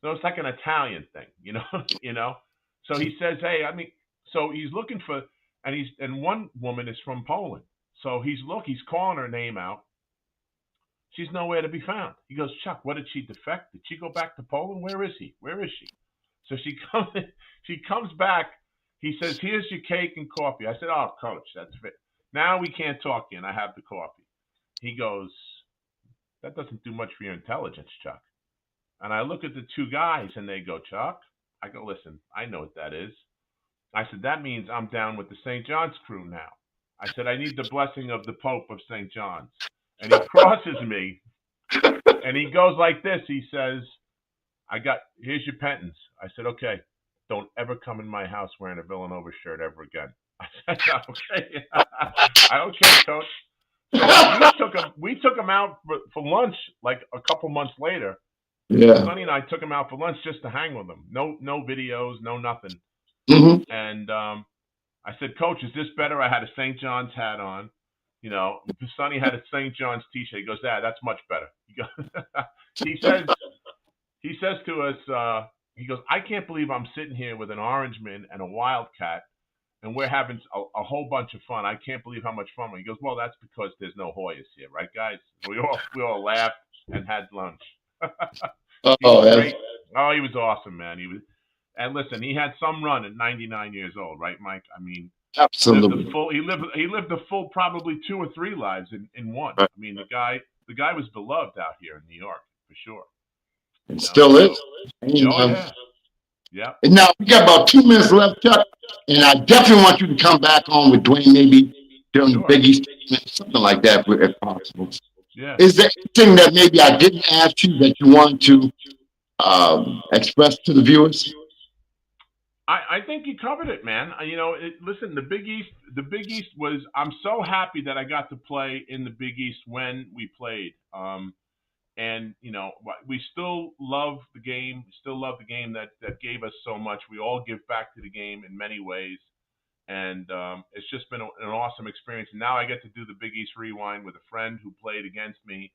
So it's like an Italian thing, you know. So he says, "Hey, so he's looking for, and one woman is from Poland. So he's calling her name out. She's nowhere to be found." He goes, "Chuck, what did she defect? Did she go back to Poland? Where is he? Where is she?" So she comes back. He says, "Here's your cake and coffee." I said, "Oh, Coach, that's fit. Now we can't talk to you, and I have the coffee." He goes, "That doesn't do much for your intelligence, Chuck." And I look at the two guys, and they go, "Chuck?" I go, "Listen, I know what that is." I said, "That means I'm down with the St. John's crew now." I said, "I need the blessing of the Pope of St. John's." And he crosses me, and he goes like this. He says, "Here's your penance." I said, "Okay, don't ever come in my house wearing a Villanova shirt ever again." I said, "Okay." "Okay, Coach." So we took him out for lunch like a couple months later. Yeah. Sonny and I took him out for lunch just to hang with him. No videos, no nothing. Hmm. And I said, "Coach, is this better?" I had a St. John's hat on. Sonny had a St. John's T-shirt. He goes, "That's much better." He says he says to us, he goes, "I can't believe I'm sitting here with an Orangeman and a Wildcat, and we're having a whole bunch of fun. I can't believe how much fun." He goes, "Well, that's because there's no Hoyas here, right, guys?" We all laughed and had lunch. He Oh, was that's great. Oh, he was awesome, man. And listen, he had some run at 99 years old, right, Mike? I mean, absolutely he lived a full probably 2 or 3 lives in one. right. I mean, the guy was beloved out here in New York for sure. It You know, still is. so And, oh yeah, yeah, and now we got about 2 minutes left, Chuck, and I definitely want you to come back on with Dwayne maybe during the sure, Big East, something like that, if possible. yeah. Is there anything that maybe I didn't ask you that you want to express to the viewers? I think you covered it, man. Listen, the Big East was. I'm so happy that I got to play in the Big East when we played. And we still love the game. Still love the game that gave us so much. We all give back to the game in many ways, and it's just been an awesome experience. And now I get to do the Big East Rewind with a friend who played against me,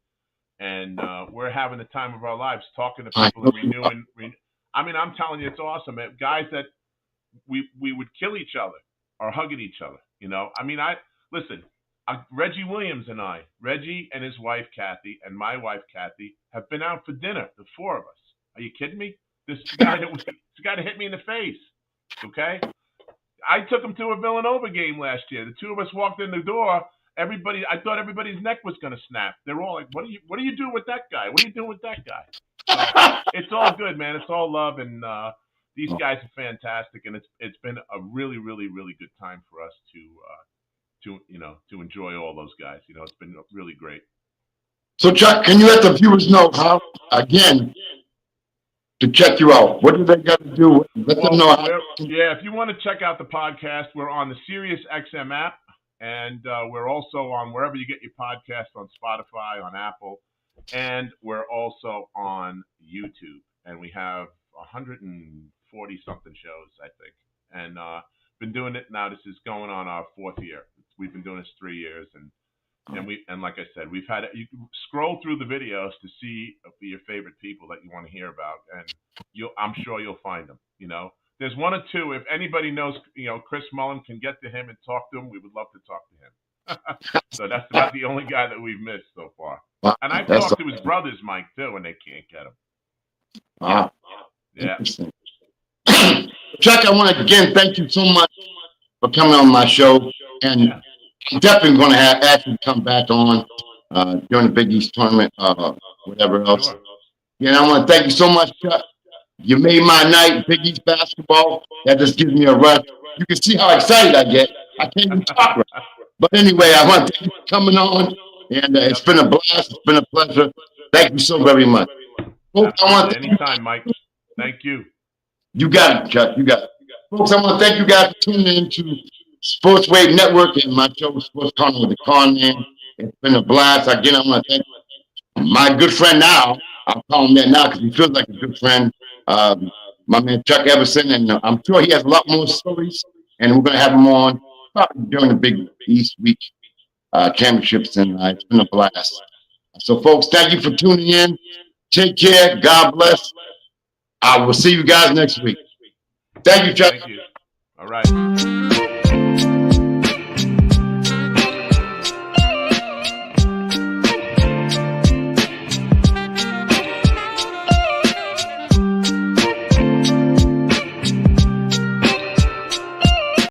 and we're having the time of our lives talking to I people know and you are. renewing. I mean, I'm telling you, it's awesome. Man. Guys that we would kill each other or hug at each other. I mean, listen. Reggie Williams and Reggie and his wife Kathy and my wife Kathy have been out for dinner. The four of us. Are you kidding me? This guy that hit me in the face. Okay, I took him to a Villanova game last year. The two of us walked in the door. I thought everybody's neck was going to snap. They're all like, "What do you do with that guy? What are you doing with that guy?" So it's all good, man. It's all love, and these guys are fantastic, and it's been a really, really, really good time for us to enjoy all those guys. It's been really great. So, Chuck, can you let the viewers know how, again, to check you out? What do they got to do? Let them know how. If you want to check out the podcast, we're on the Sirius XM app, and we're also on wherever you get your podcasts, on Spotify, on Apple, and we're also on YouTube. And we have 140 something shows, I think, and been doing it now. This is going on our 4th year. We've been doing this 3 years, and like I said, we've had you can scroll through the videos to see your favorite people that you want to hear about, and I'm sure you'll find them. There's one or two. If anybody knows, Chris Mullen, can get to him and talk to him, we would love to talk to him. So that's about the only guy that we've missed so far. And I've talked to his brothers, Mike, too, and they can't get him. Wow. Yeah. Chuck, I want to again thank you so much for coming on my show, and I'm definitely going to ask you to come back on during the Big East tournament, whatever else. Sure. Yeah, I want to thank you so much, Chuck. You made my night, Big East basketball. That just gives me a rush. You can see how excited I get. I can't even talk right. But anyway, I want to thank you for coming on, and it's been a blast. It's been a pleasure. Thank you so very much. Folks, I want to anytime, Mike. Thank you. You got it, Chuck. You got it. Folks, I want to thank you guys for tuning in to Sports Wave Network and my show, Sports Corner with the Conn Man. It's been a blast. Again, I want to thank my good friend now. I'll call him that now because he feels like a good friend. My man Chuck Everson, and I'm sure he has a lot more stories, and we're going to have him on probably during the Big East Week championships, and it's been a blast. So, folks, thank you for tuning in. Take care. God bless. I will see you guys next week. Thank you, Chuck. Thank you. All right.